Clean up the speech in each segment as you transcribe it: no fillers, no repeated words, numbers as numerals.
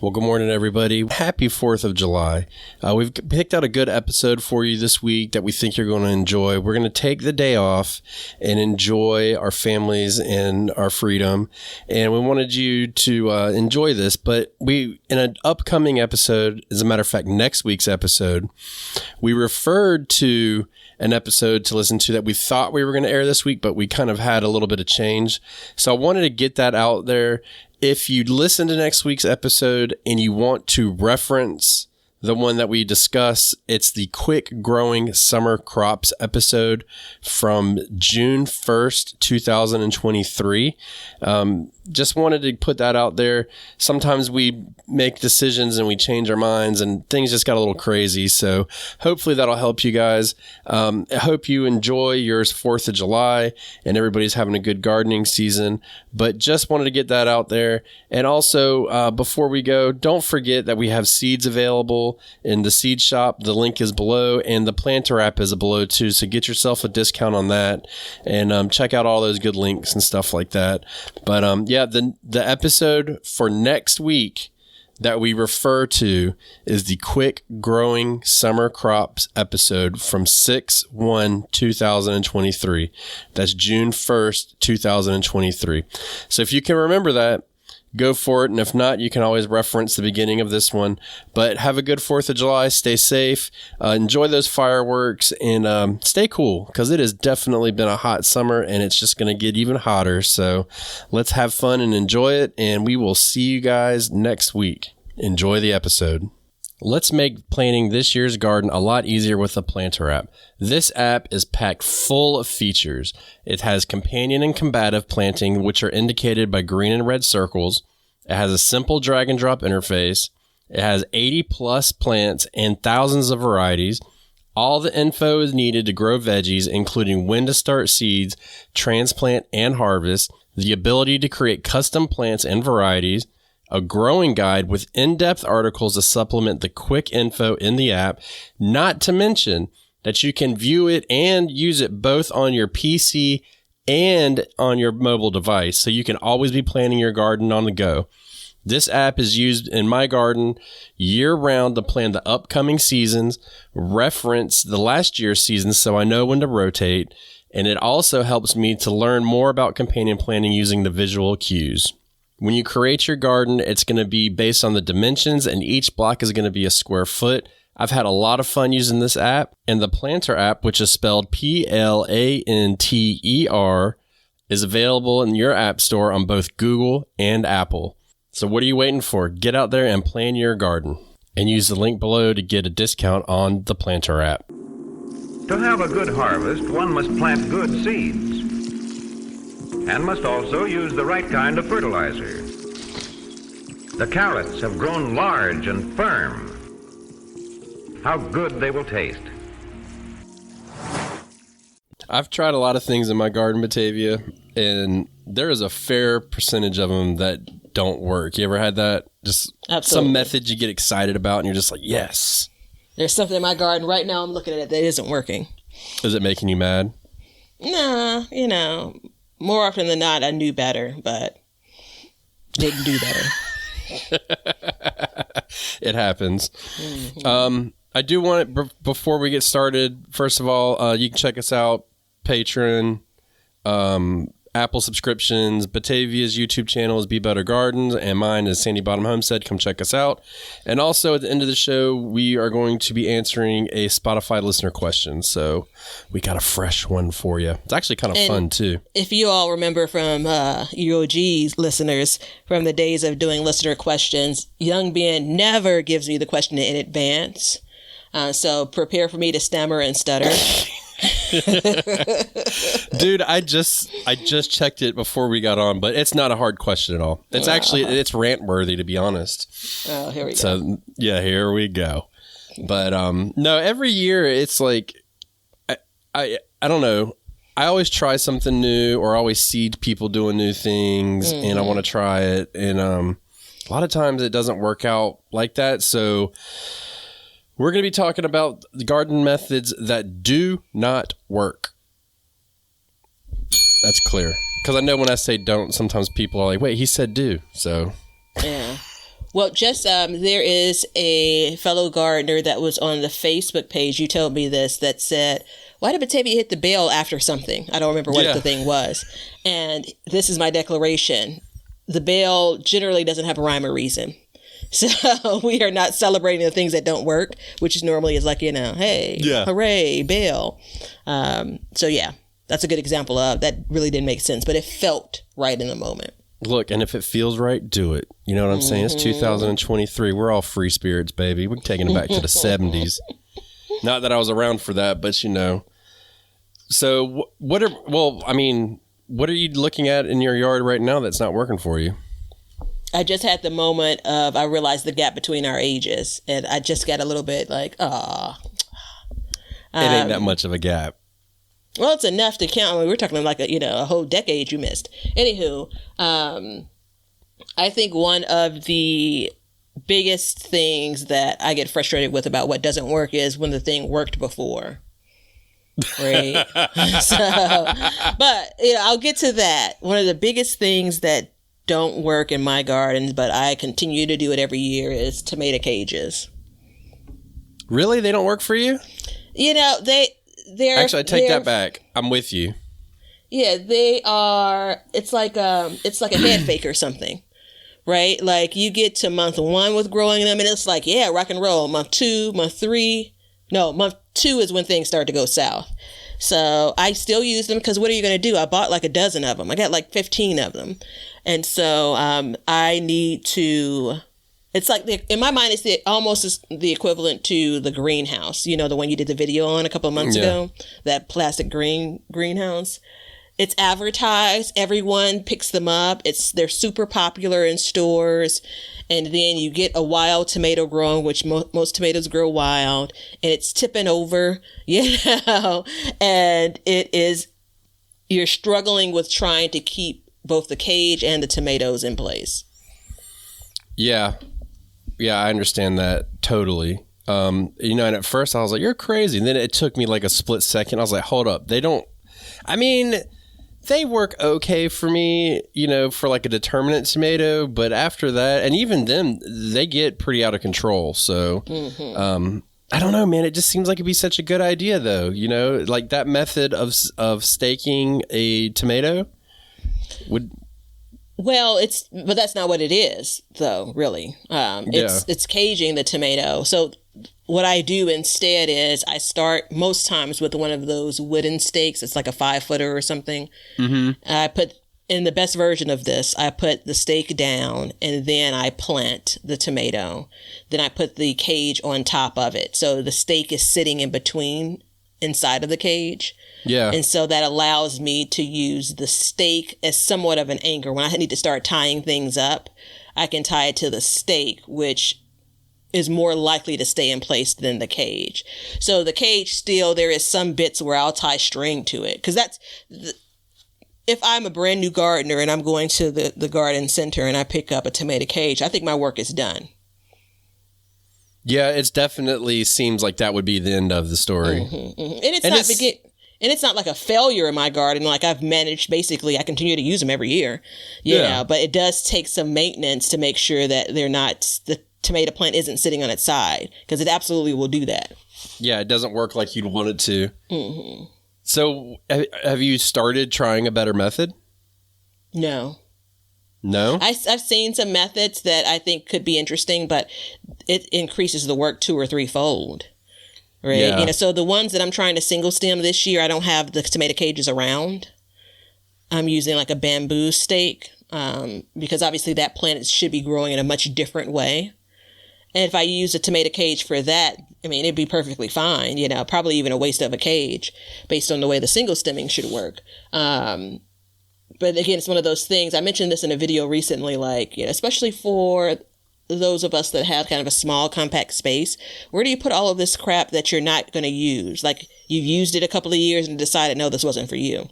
Well, good morning, everybody. Happy 4th of July. We've picked out a good episode for you this week that we think you're going to enjoy. We're going to take the day off and enjoy our families and our freedom. And we wanted you to enjoy this. But in an upcoming episode, as a matter of fact, next week's episode, we referred to an episode to listen to that we thought we were going to air this week, but we kind of had a little bit of change. So I wanted to get that out there. If you listen to next week's episode and you want to reference the one that we discuss, it's the Quick Growing Summer Crops episode from June 1st, 2023. Just wanted to put that out there. Sometimes we make decisions and we change our minds and things just got a little crazy. So hopefully that'll help you guys. I hope you enjoy your 4th of July and everybody's having a good gardening season, but just wanted to get that out there. And also, before we go, don't forget that we have seeds available in the seed shop. The link is below and the planter app is below too. So get yourself a discount on that and check out all those good links and stuff like that. But yeah, the episode for next week that we refer to is the Quick Growing Summer Crops episode from 6/1/2023. That's June 1st, 2023. So if you can remember that, go for it. And if not, you can always reference the beginning of this one. But have a good 4th of July. Stay safe. Enjoy those fireworks and stay cool because it has definitely been a hot summer and it's just going to get even hotter. So let's have fun and enjoy it. And we will see you guys next week. Enjoy the episode. Let's make planting this year's garden a lot easier with the Planter app. This app is packed full of features. It has companion and combative planting, which are indicated by green and red circles. It has a simple drag and drop interface. It has 80 plus plants and thousands of varieties. All the info is needed to grow veggies, including when to start seeds, transplant, and harvest, the ability to create custom plants and varieties, a growing guide with in-depth articles to supplement the quick info in the app, not to mention that you can view it and use it both on your PC and on your mobile device, so you can always be planting your garden on the go. This app is used in my garden year-round to plan the upcoming seasons, reference the last year's seasons so I know when to rotate, and it also helps me to learn more about companion planting using the visual cues. When you create your garden, it's going to be based on the dimensions and each block is going to be a square foot. I've had a lot of fun using this app, and the Planter app, which is spelled Planter, is available in your app store on both Google and Apple. So what are you waiting for? Get out there and plan your garden and use the link below to get a discount on the Planter app. To have a good harvest, one must plant good seeds and must also use the right kind of fertilizer. The carrots have grown large and firm. How good they will taste. I've tried a lot of things in my garden, Batavia, and there is a fair percentage of them that don't work. You ever had that? Just Absolutely. Some method you get excited about and you're just like, yes. There's something in my garden right now, I'm looking at it, that isn't working. Is it making you mad? Nah, more often than not, I knew better, but didn't do better. It happens. Mm-hmm. I do want it, before we get started, first of all, you can check us out, Patreon, Apple subscriptions. Batavia's YouTube channel is Be Better Gardens, and mine is Sandy Bottom Homestead. Come check us out. And also at the end of the show, we are going to be answering a Spotify listener question. So we got a fresh one for you. It's actually kind of fun too. If you all remember from UOG's listeners from the days of doing listener questions, Young Ben never gives me the question in advance. So prepare for me to stammer and stutter. Dude, I just checked it before we got on, but it's not a hard question at all. It's actually, it's rant worthy, to be honest. Oh, here we go. So yeah, here we go. But no, every year it's like, I don't know. I always try something new, or I always see people doing new things, and I want to try it. And a lot of times it doesn't work out like that. So we're going to be talking about the garden methods that do not work. That's clear. Because I know when I say don't, sometimes people are like, wait, he said do. So yeah. Well, just there is a fellow gardener that was on the Facebook page. You told me this, that said, why did Batavia hit the bell after something? I don't remember what the thing was. And this is my declaration. The bell generally doesn't have a rhyme or reason. So we are not celebrating the things that don't work, which normally is like, hey, hooray, bell. So yeah, that's a good example of that really didn't make sense, but it felt right in the moment. Look, and if it feels right, do it. You know what I'm saying? It's 2023. We're all free spirits, baby. We're taking it back to the 70s. Not that I was around for that, but So what are you looking at in your yard right now that's not working for you? I just had the moment of, I realized the gap between our ages, and I just got a little bit like, it ain't that much of a gap. Well, it's enough to count. I mean, we're talking like a whole decade you missed. Anywho, I think one of the biggest things that I get frustrated with about what doesn't work is when the thing worked before. Right. But I'll get to that. One of the biggest things that don't work in my gardens, but I continue to do it every year, is tomato cages. Really? They don't work for you? They're actually, I take that back. I'm with you. Yeah, they are. It's like a head fake or something, right? Like you get to month 1 with growing them, and it's like, yeah, rock and roll. Month 2, month 3. No, month 2 is when things start to go south. So I still use them because what are you going to do? I bought like a dozen of them. I got like 15 of them, and so I need to. It's like, in my mind, it's almost the equivalent to the greenhouse. The one you did the video on a couple of months ago, that plastic greenhouse. It's advertised. Everyone picks them up. They're super popular in stores. And then you get a wild tomato growing, which most tomatoes grow wild, and it's tipping over, and you're struggling with trying to keep both the cage and the tomatoes in place. Yeah. Yeah, I understand that totally. And at first I was like, you're crazy. And then it took me like a split second. I was like, hold up. They work okay for me, for like a determinate tomato. But after that, and even then, they get pretty out of control. So I don't know, man. It just seems like it'd be such a good idea, though. Like that method of staking a tomato would... Well, but that's not what it is, though, really. It's caging the tomato. So what I do instead is I start most times with one of those wooden stakes. It's like a 5-footer or something. Mm-hmm. I put, in the best version of this, I put the stake down and then I plant the tomato. Then I put the cage on top of it. So the stake is sitting in between inside of the cage. Yeah. And so that allows me to use the stake as somewhat of an anchor. When I need to start tying things up, I can tie it to the stake, which is more likely to stay in place than the cage. So the cage still, there is some bits where I'll tie string to it. Because if I'm a brand new gardener and I'm going to the garden center and I pick up a tomato cage, I think my work is done. Yeah, it definitely seems like that would be the end of the story. Mm-hmm, mm-hmm. And it's not like a failure in my garden. Like I've managed, basically, I continue to use them every year. But it does take some maintenance to make sure that the tomato plant isn't sitting on its side, because it absolutely will do that. Yeah, it doesn't work like you'd want it to. Mm-hmm. So have you started trying a better method? No. No? I've seen some methods that I think could be interesting, but it increases the work 2 or 3-fold. Right. Yeah. So the ones that I'm trying to single stem this year, I don't have the tomato cages around. I'm using like a bamboo stake because obviously that plant should be growing in a much different way. And if I use a tomato cage for that, it'd be perfectly fine, probably even a waste of a cage based on the way the single stemming should work. But again, it's one of those things. I mentioned this in a video recently, like, especially for those of us that have kind of a small, compact space, where do you put all of this crap that you're not going to use? Like you've used it a couple of years and decided, no, this wasn't for you.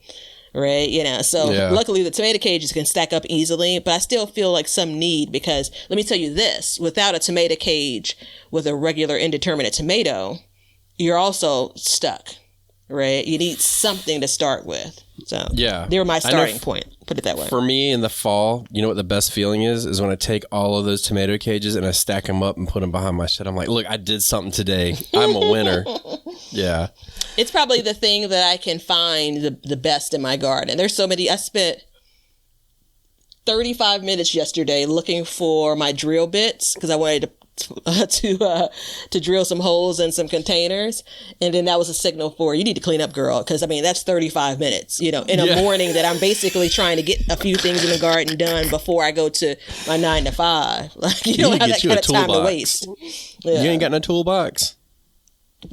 Right. Luckily the tomato cages can stack up easily, but I still feel like some need, because let me tell you this, without a tomato cage with a regular indeterminate tomato, you're also stuck. right? You need something to start with. So yeah, they were my starting point. Put it that way. For me in the fall, you know what the best feeling is when I take all of those tomato cages and I stack them up and put them behind my shed. I'm like, look, I did something today. I'm a winner. Yeah. It's probably the thing that I can find the best in my garden. There's so many. I spent 35 minutes yesterday looking for my drill bits because I wanted to drill some holes in some containers, and then that was a signal for you need to clean up, girl, because I mean that's 35 minutes, in a morning that I'm basically trying to get a few things in the garden done before I go to my 9 to 5. Like you don't have that kind of time to waste. Yeah. You ain't got no toolbox.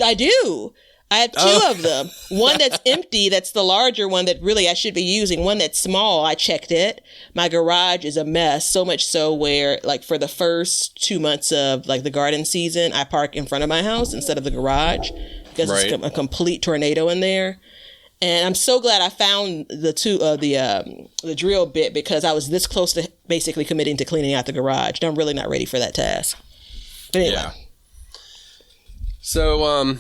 I do. I have two of them. One that's empty, that's the larger one that really I should be using. One that's small, I checked it. My garage is a mess, so much so where, like, for the first 2 months of, like, the garden season, I park in front of my house instead of the garage because it's a complete tornado in there. And I'm so glad I found the drill bit because I was this close to basically committing to cleaning out the garage. And I'm really not ready for that task. But anyway. Yeah. So,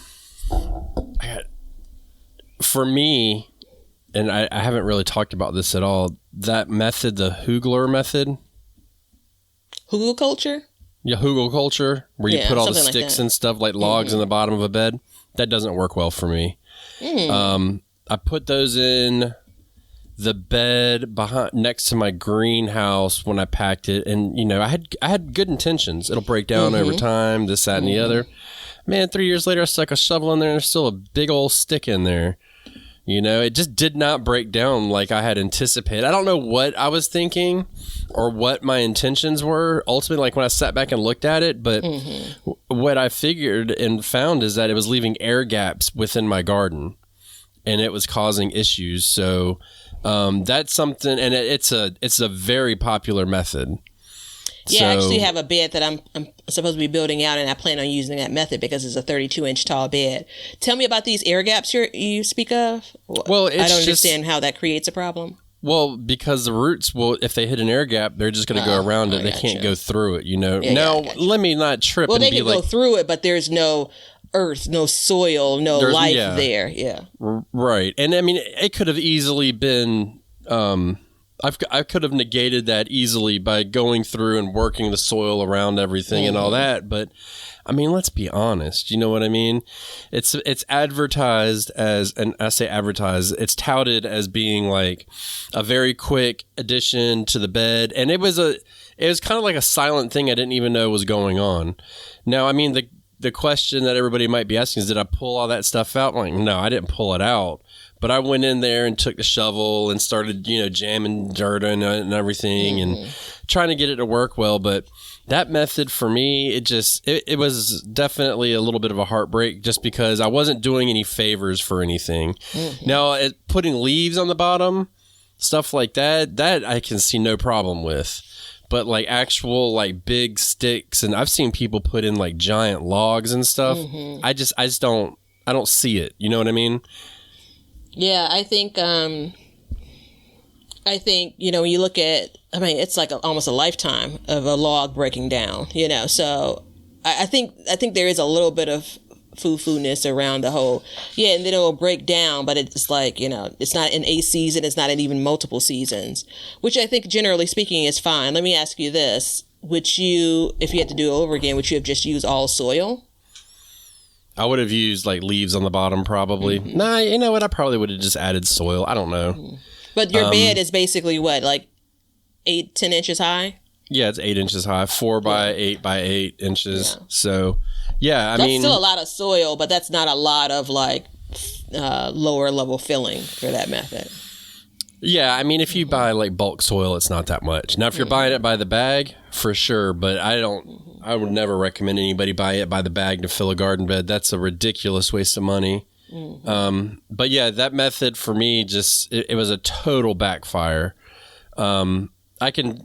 for me, and I haven't really talked about this at all, that method, the Hugler method. Hugel culture? Yeah, Hugel culture, where you put all the sticks like and stuff like logs in the bottom of a bed. That doesn't work well for me. I put those in the bed next to my greenhouse when I packed it, and I had good intentions. It'll break down over time, this, that, and the other. Man, 3 years later, I stuck a shovel in there, and there's still a big old stick in there. It just did not break down like I had anticipated. I don't know what I was thinking or what my intentions were ultimately, like when I sat back and looked at it. But what I figured and found is that it was leaving air gaps within my garden, and it was causing issues. So that's something, and it's a very popular method. Yeah, I actually have a bed that I'm supposed to be building out, and I plan on using that method because it's a 32-inch tall bed. Tell me about these air gaps you speak of. Well, I don't understand how that creates a problem. Well, because the roots if they hit an air gap, they're just going to go around it. They can't go through it, Yeah, now, let me not trip. Well, they can go through it, but there's no earth, no soil, no life there. Yeah. Right. And I mean, it could have easily been... I could have negated that easily by going through and working the soil around everything and all that. But I mean, let's be honest. You know what I mean? It's advertised as, and I say advertised, it's touted as being like a very quick addition to the bed. And it was kind of like a silent thing I didn't even know was going on. Now, I mean, the question that everybody might be asking is, did I pull all that stuff out? I'm like, no, I didn't pull it out. But I went in there and took the shovel and started, jamming dirt in it and everything and trying to get it to work well. But that method for me, it was definitely a little bit of a heartbreak just because I wasn't doing any favors for anything. Now, putting leaves on the bottom, stuff like that I can see no problem with. But like actual like big sticks, and I've seen people put in like giant logs and stuff. I don't see it. You know what I mean? Yeah, I think when you look at, I mean, it's like almost a lifetime of a log breaking down, So I think there is a little bit of foo-foo-ness around the whole, and then it'll break down, but it's like, it's not in a season, it's not in even multiple seasons, which I think generally speaking is fine. Let me ask you this. Would you, if you had to do it over again, would you have just used all soil? I would have used like leaves on the bottom probably. Nah, you know what? I probably would have just added soil. I don't know. But your bed is basically what, like 10 inches high? Yeah, it's 8 inches high, 4 by 8 by 8 inches. Yeah. So, yeah, that's still a lot of soil, but that's not a lot of like lower level filling for that method. Yeah, I mean, if you buy like bulk soil, it's not that much. Now, if you're buying it by the bag, for sure, but I would never recommend anybody buy it by the bag to fill a garden bed. That's a ridiculous waste of money. But yeah, that method for me it was a total backfire. I can,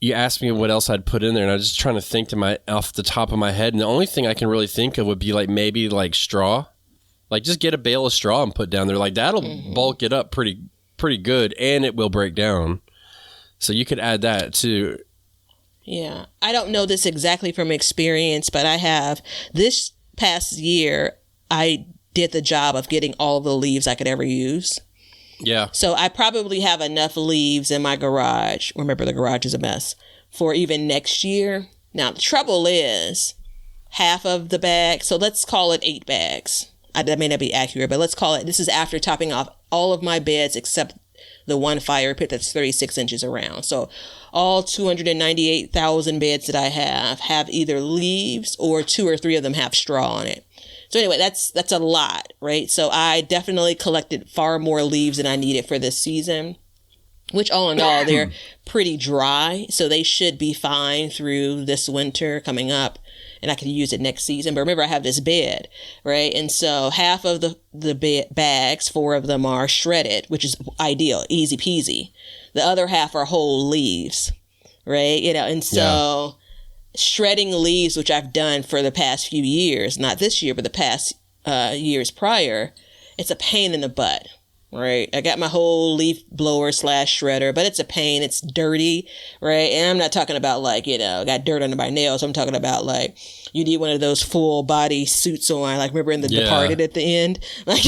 you asked me what else I'd put in there, and I was just trying to think off the top of my head, and the only thing I can really think of would be like maybe like straw. Like just get a bale of straw and put down there. Like that'll bulk it up pretty good, and it will break down. So you could add that too. Yeah. I don't know this exactly from experience, but I have this past year, I did the job of getting all of the leaves I could ever use. Yeah. So I probably have enough leaves in my garage. Remember, the garage is a mess for even next year. Now, the trouble is half of the bag. So let's call it 8 bags. That may not be accurate, but let's call it, this is after topping off all of my beds except the one fire pit that's 36 inches around. So all 298,000 beds that I have either leaves or 2 or 3 of them have straw on it. So anyway, that's a lot, right? So I definitely collected far more leaves than I needed for this season, which all in all, they're pretty dry. So they should be fine through this winter coming up, and I can use it next season. But remember, I have this bed, right? And so half of the bags, 4 of them are shredded, which is ideal, easy peasy. The other half are whole leaves, right? And so shredding leaves, which I've done for the past few years, not this year, but the past years prior, it's a pain in the butt, right? I got my whole leaf blower / shredder, but it's a pain. It's dirty, right? And I'm not talking about like, got dirt under my nails. I'm talking about like, you need one of those full body suits on, like remember in The Departed at the end? Like,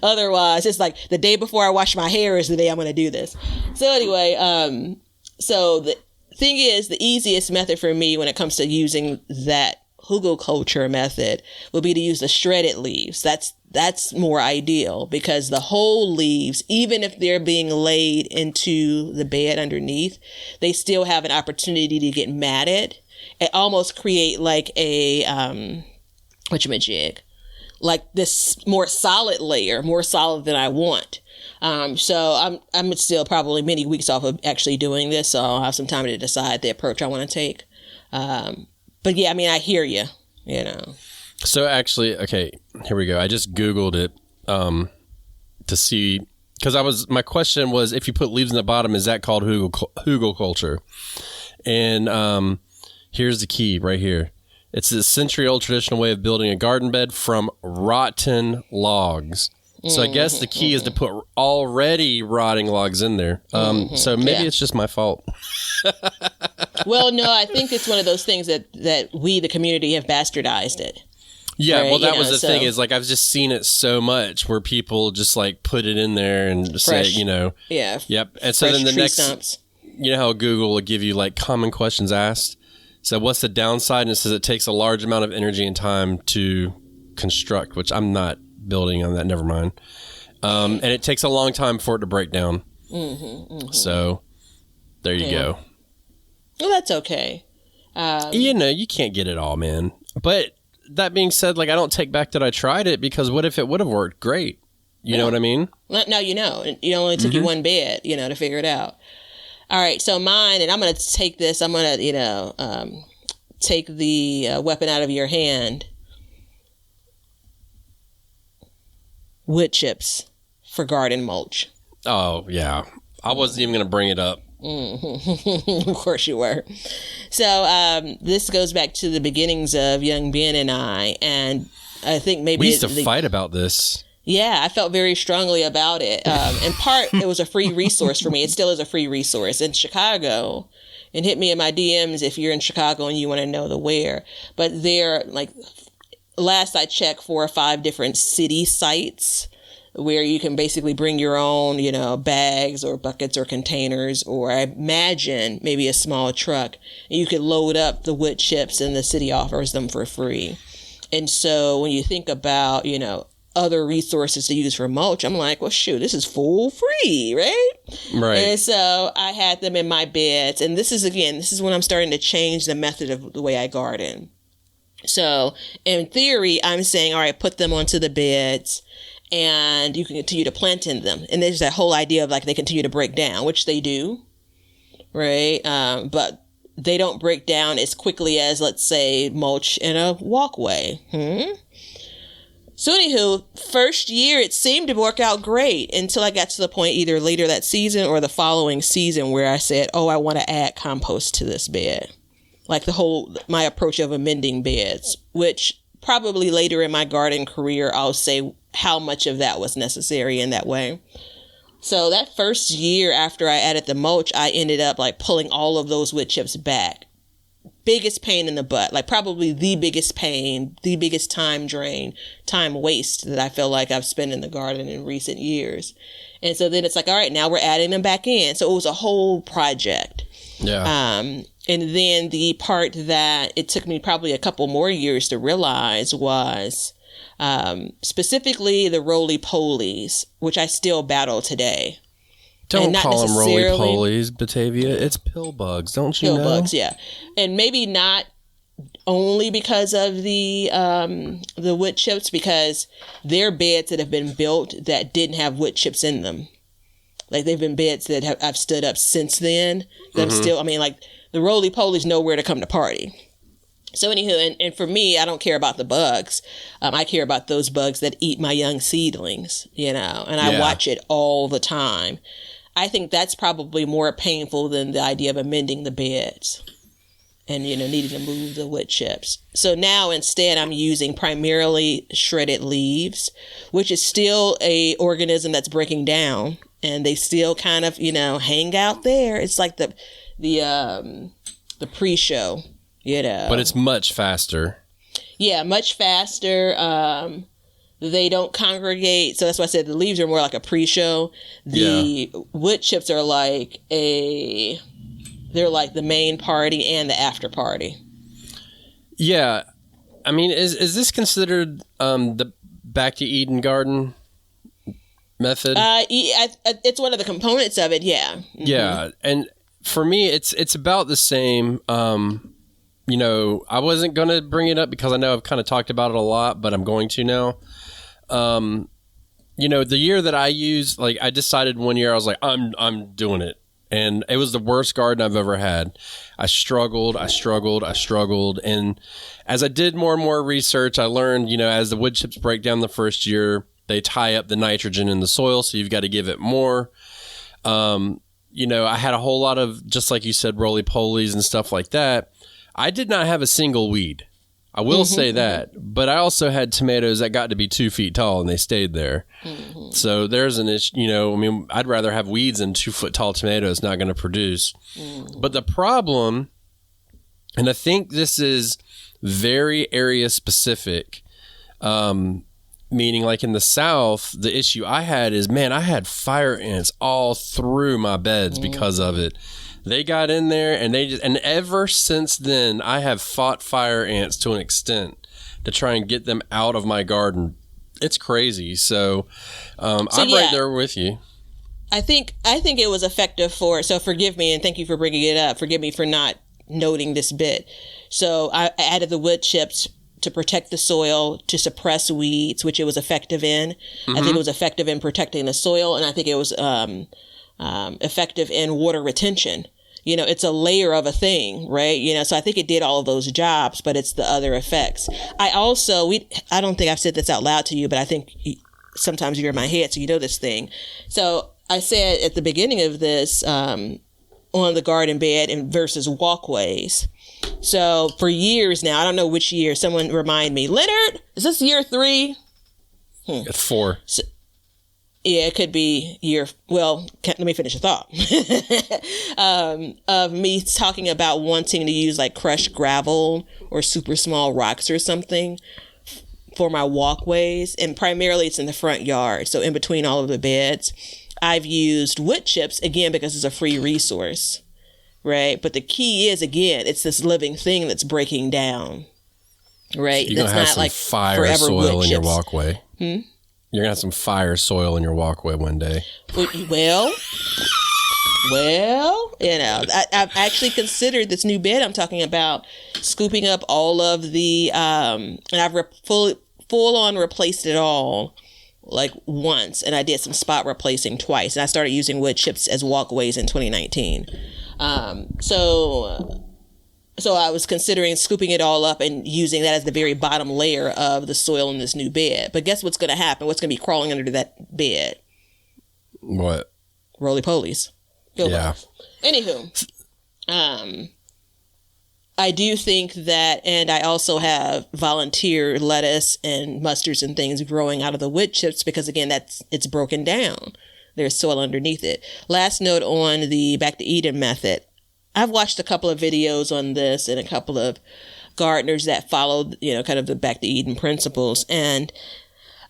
otherwise, it's like the day before I wash my hair is the day I'm going to do this. So anyway, so the thing is, the easiest method for me when it comes to using that hugelkultur method would be to use the shredded leaves. That's more ideal because the whole leaves, even if they're being laid into the bed underneath, they still have an opportunity to get matted and almost create like a whatchamajig, like this more solid layer, more solid than I want. So I'm still probably many weeks off of actually doing this, so I'll have some time to decide the approach I want to take. But yeah, I mean, I hear you, So actually, okay, here we go. I just Googled it to see, because my question was, if you put leaves in the bottom, is that called hugelkultur? And here's the key right here. It's a century-old traditional way of building a garden bed from rotten logs. So I guess the key is to put already rotting logs in there. So maybe it's just my fault. Well, no, I think it's one of those things that we, the community, have bastardized it. Yeah, right? well, that was the thing is like I've just seen it so much where people just like put it in there and say, Yeah. Yep. And so then the next, stumps. How Google will give you like common questions asked. So what's the downside? And it says it takes a large amount of energy and time to construct, which I'm not building on that. Never mind. And it takes a long time for it to break down. So there you go. Well, that's okay. You can't get it all, man. But that being said, like I don't take back that I tried it because what if it would have worked great? You know what I mean? Now you know. It only took you one bed, to figure it out. All right, so mine, and I'm going to take this. I'm going to, take the weapon out of your hand. Wood chips for garden mulch. Oh, yeah. I wasn't even going to bring it up. Of course you were. So this goes back to the beginnings of young Ben and I, and I think maybe... We used to fight about this. Yeah, I felt very strongly about it. In part, it was a free resource for me. It still is a free resource in Chicago. And hit me in my DMs if you're in Chicago and you want to know the where. But there, like, last I checked, 4 or 5 different city sites where you can basically bring your own, bags or buckets or containers, or I imagine maybe a small truck. And you could load up the wood chips and the city offers them for free. And so when you think about, other resources to use for mulch, I'm like, well, shoot, this is full free, right? Right. And so I had them in my beds. And this is when I'm starting to change the method of the way I garden. So in theory, I'm saying, all right, put them onto the beds and you can continue to plant in them. And there's that whole idea of like they continue to break down, which they do, right? But they don't break down as quickly as, let's say, mulch in a walkway. So anywho, first year, it seemed to work out great until I got to the point either later that season or the following season where I said, oh, I want to add compost to this bed. Like my approach of amending beds, which probably later in my garden career, I'll say how much of that was necessary in that way. So that first year after I added the mulch, I ended up like pulling all of those wood chips back biggest pain in the butt, like probably the biggest pain, the biggest time drain, time waste that I feel like I've spent in the garden in recent years. And so then it's like, all right, now we're adding them back in. So it was a whole project. Yeah. And then the part that it took me probably a couple more years to realize was specifically the roly-polies, which I still battle today. Don't call them roly-polies, Batavia. It's pill bugs, don't you know? Pill bugs, yeah. And maybe not only because of the wood chips, because they're beds that have been built that didn't have wood chips in them. Like, they've been beds that I've stood up since then. That I'm still, I mean, like, the roly-polies know where to come to party. So anywho, and for me, I don't care about the bugs. I care about those bugs that eat my young seedlings, you know, and I watch it all the time. I think that's probably more painful than the idea of amending the beds and, you know, needing to move the wood chips. So now instead I'm using primarily shredded leaves, which is still a organism that's breaking down, and they still kind of, you know, hang out there. It's like the pre-show, you know. But it's much faster. Yeah, much faster. They don't congregate. So that's why I said the leaves are more like a pre-show. The wood chips are like they're like the main party and the after party. Yeah. I mean, is this considered the Back to Eden garden method? It's one of the components of it, yeah. Mm-hmm. Yeah. And for me, it's about the same. You know, I wasn't going to bring it up because I know I've kind of talked about it a lot, but I'm going to now. You know, the year that I used, like, I decided one year I was like, I'm doing it. And it was the worst garden I've ever had. I struggled. And as I did more and more research, I learned, you know, as the wood chips break down the first year, they tie up the nitrogen in the soil. So you've got to give it more. You know, I had a whole lot of, just like you said, roly-polies and stuff like that. I did not have a single weed. I will say that. But I also had tomatoes that got to be 2 feet tall and they stayed there. Mm-hmm. So there's an issue, you know, I mean, I'd rather have weeds than 2 foot tall tomatoes not going to produce. Mm-hmm. But the problem, and I think this is very area specific, meaning like in the South, the issue I had is, man, I had fire ants all through my beds because of it. They got in there and and ever since then, I have fought fire ants to an extent to try and get them out of my garden. It's crazy. So I'm right there with you. I think it was effective so forgive me and thank you for bringing it up. Forgive me for not noting this bit. So I added the wood chips to protect the soil, to suppress weeds, which it was effective in. Mm-hmm. I think it was effective in protecting the soil, and I think it was effective in water retention. You know, it's a layer of a thing, right? You know, so I think it did all of those jobs, but it's the other effects. I don't think I've said this out loud to you, but I think sometimes you're in my head, so you know this thing. So I said at the beginning of this, on the garden bed and versus walkways. So for years now, I don't know which year, someone remind me, Leonard, is this year 3? It's 4. So, yeah, it could be let me finish the thought. Of me talking about wanting to use like crushed gravel or super small rocks or something for my walkways. And primarily it's in the front yard. So in between all of the beds, I've used wood chips, again, because it's a free resource, right? But the key is, again, it's this living thing that's breaking down, right? So you're going to have some like fire soil in your walkway. You're going to have some fire soil in your walkway one day. Well, you know, I've actually considered this new bed I'm talking about, scooping up all of the, and I've full on replaced it all like once. And I did some spot replacing twice. And I started using wood chips as walkways in 2019. So I was considering scooping it all up and using that as the very bottom layer of the soil in this new bed. But guess what's going to happen? What's going to be crawling under that bed? What? Roly-polies. Yeah. Anywho, I do think that, and I also have volunteer lettuce and mustards and things growing out of the wood chips because, again, it's broken down. There's soil underneath it. Last note on the Back to Eden method. I've watched a couple of videos on this and a couple of gardeners that followed, kind of the Back to Eden principles. And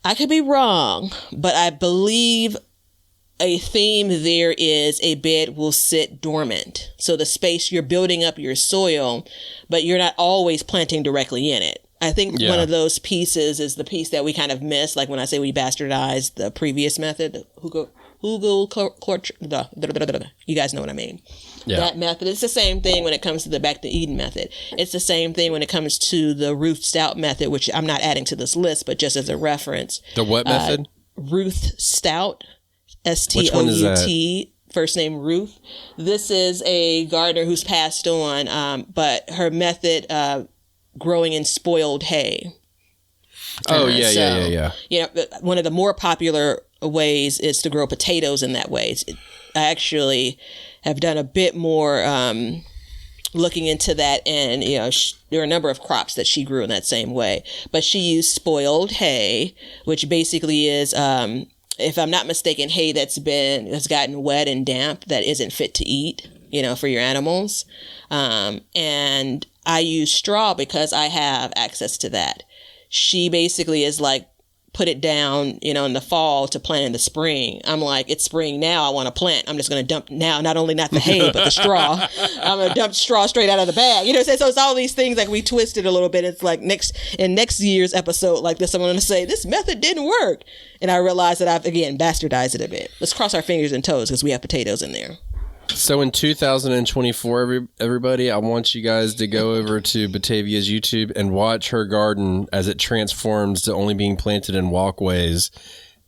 I could be wrong, but I believe a theme there is a bed will sit dormant. So the space, you're building up your soil, but you're not always planting directly in it. I think one of those pieces is the piece that we kind of miss. Like when I say we bastardized the previous method, you guys know what I mean. Yeah. That method. It's the same thing when it comes to the Back to Eden method. It's the same thing when it comes to the Ruth Stout method, which I'm not adding to this list, but just as a reference. The what method? Ruth Stout. Stout. Which one is that? First name Ruth. This is a gardener who's passed on, but her method, growing in spoiled hay. Yeah. One of the more popular ways is to grow potatoes in that way. I actually have done a bit more looking into that, and there are a number of crops that she grew in that same way. But she used spoiled hay, which basically is, if I'm not mistaken, hay that's gotten wet and damp that isn't fit to eat, for your animals. And I use straw because I have access to that. She basically is like, put it down, in the fall to plant in the spring. I'm like, it's spring now, I want to plant. I'm just going to dump now, not the hay, but the straw. I'm going to dump straw straight out of the bag. So it's all these things, like we twisted a little bit. It's like next year's episode like this, I'm going to say, this method didn't work. And I realized that I've, again, bastardized it a bit. Let's cross our fingers and toes because we have potatoes in there. So in 2024, everybody, I want you guys to go over to Batavia's YouTube and watch her garden as it transforms to only being planted in walkways.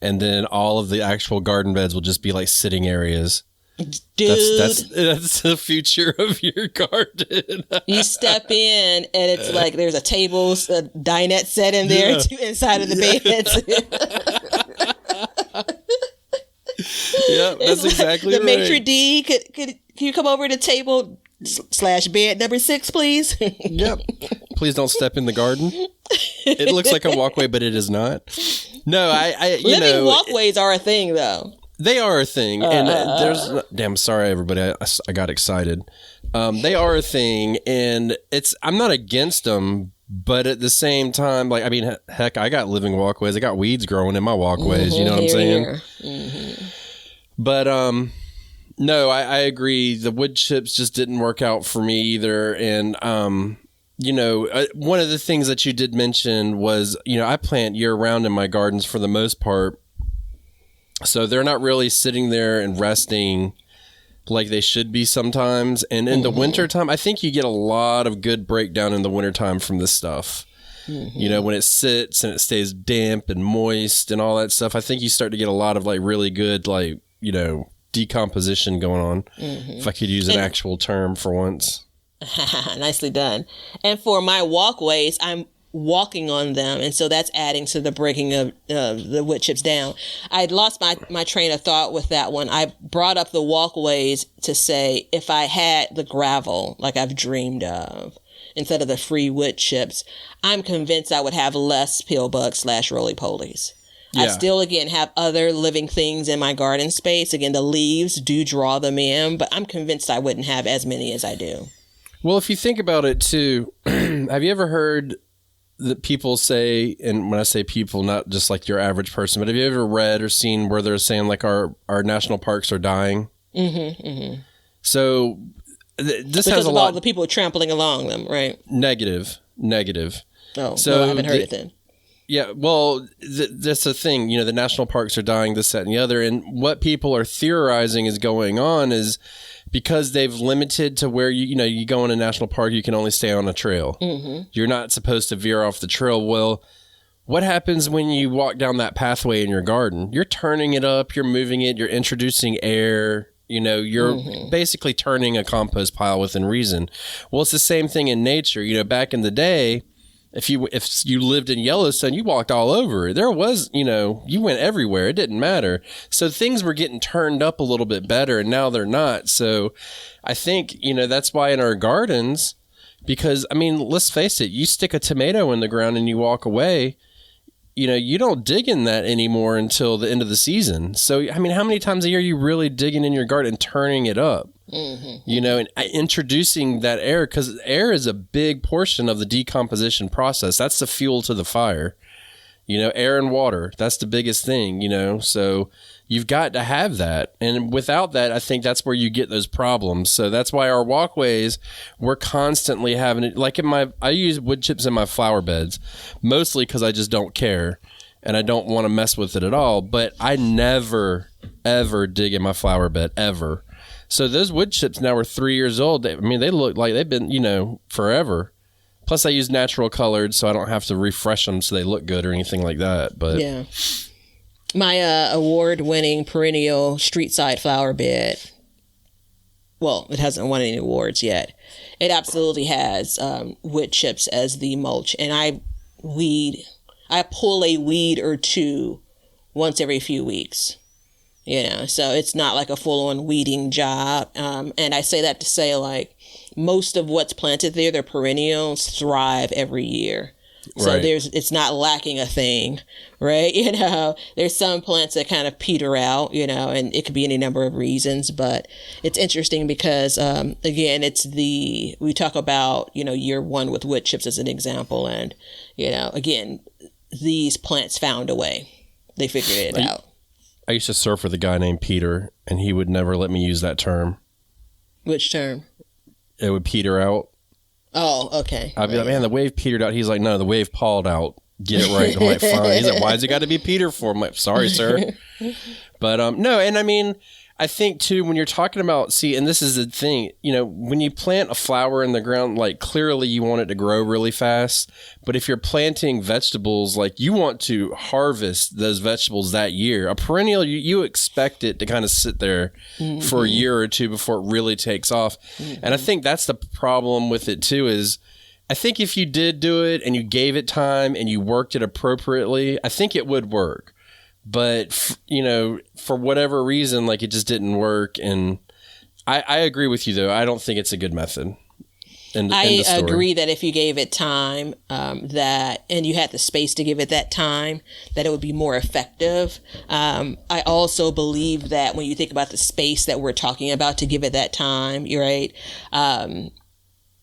And then all of the actual garden beds will just be like sitting areas. Dude, that's the future of your garden. You step in and it's like there's a table, a dinette set in there inside of the beds. Yeah, that's exactly the right. maitre d', can you come over to table /bed number 6, please? Yep. Please don't step in the garden. It looks like a walkway, but it is not. No, Living walkways are a thing, though. They are a thing, and damn. Sorry, everybody. I got excited. They are a thing, and I'm not against them. But at the same time, heck, I got living walkways. I got weeds growing in my walkways. You know what I'm saying? Mm-hmm. But no, I agree. The wood chips just didn't work out for me either. And one of the things that you did mention was, I plant year round in my gardens for the most part, so they're not really sitting there and resting like they should be sometimes. And in the wintertime, I think you get a lot of good breakdown in the wintertime from this stuff. Mm-hmm. When it sits and it stays damp and moist and all that stuff, I think you start to get a lot of really good, decomposition going on. Mm-hmm. If I could use an actual term for once. Nicely done. And for my walkways, I'm walking on them, and so that's adding to the breaking of the wood chips down. I had lost my train of thought with that one. I brought up the walkways to say if I had the gravel like I've dreamed of instead of the free wood chips, I'm convinced I would have less pill bugs / roly-polies. Yeah. I still, again, have other living things in my garden space. Again, the leaves do draw them in, but I'm convinced I wouldn't have as many as I do. Well, if you think about it too, have you ever heard that people say, and when I say people, not just like your average person, but have you ever read or seen where they're saying our national parks are dying? Mm-hmm, mm-hmm. So this because has a of lot all the people trampling along them, right? Negative. Oh, so no, I haven't heard it then. Yeah, well, that's the thing. The national parks are dying, this, that, and the other. And what people are theorizing is going on is because they've limited to where you go in a national park, you can only stay on a trail. Mm-hmm. You're not supposed to veer off the trail. Well, what happens when you walk down that pathway in your garden? You're turning it up, you're moving it, you're introducing air. You're basically turning a compost pile within reason. Well, it's the same thing in nature. Back in the day, if you lived in Yellowstone, you walked all over it. There was, you went everywhere. It didn't matter. So things were getting turned up a little bit better, and now they're not. So I think, that's why in our gardens, because, let's face it, you stick a tomato in the ground and you walk away, you don't dig in that anymore until the end of the season. So, I mean, how many times a year are you really digging in your garden and turning it up? And introducing that air, because air is a big portion of the decomposition process. That's the fuel to the fire. Air and water, that's the biggest thing, so you've got to have that. And without that, I think that's where you get those problems. So that's why our walkways, we're constantly having it. Like I use wood chips in my flower beds, mostly because I just don't care and I don't want to mess with it at all. But I never, ever dig in my flower bed, ever. So those wood chips now are 3 years old. They look like they've been, forever. Plus, I use natural colored, so I don't have to refresh them so they look good or anything like that. But yeah, my award-winning perennial street side flower bed. Well, it hasn't won any awards yet. It absolutely has wood chips as the mulch, and I pull a weed or two once every few weeks. So it's not like a full-on weeding job. And I say that to say, like, most of what's planted there, the perennials, thrive every year. So right. It's not lacking a thing, right? There's some plants that kind of peter out, and it could be any number of reasons, but it's interesting because, again, we talk about, year one with wood chips as an example. And, again, these plants found a way. They figured it out. I used to surf with a guy named Peter, and he would never let me use that term. Which term? It would peter out. Oh, okay. I'd be like, man, the wave petered out. He's like, no, the wave pawed out. Get it right. I'm like, fine. He's like, why's it got to be Peter for? I'm like, sorry, sir. But no, and I mean, I think too, when you're talking about, and this is the thing, when you plant a flower in the ground, like clearly you want it to grow really fast. But if you're planting vegetables, like you want to harvest those vegetables that year. A perennial, you expect it to kind of sit there for a year or two before it really takes off. And I think that's the problem with it too, is I think if you did do it and you gave it time and you worked it appropriately, I think it would work. But, for whatever reason, like it just didn't work. And I agree with you, though. I don't think it's a good method. I agree that if you gave it time, and you had the space to give it that time, that it would be more effective. I also believe that when you think about the space that we're talking about to give it that time, you're right.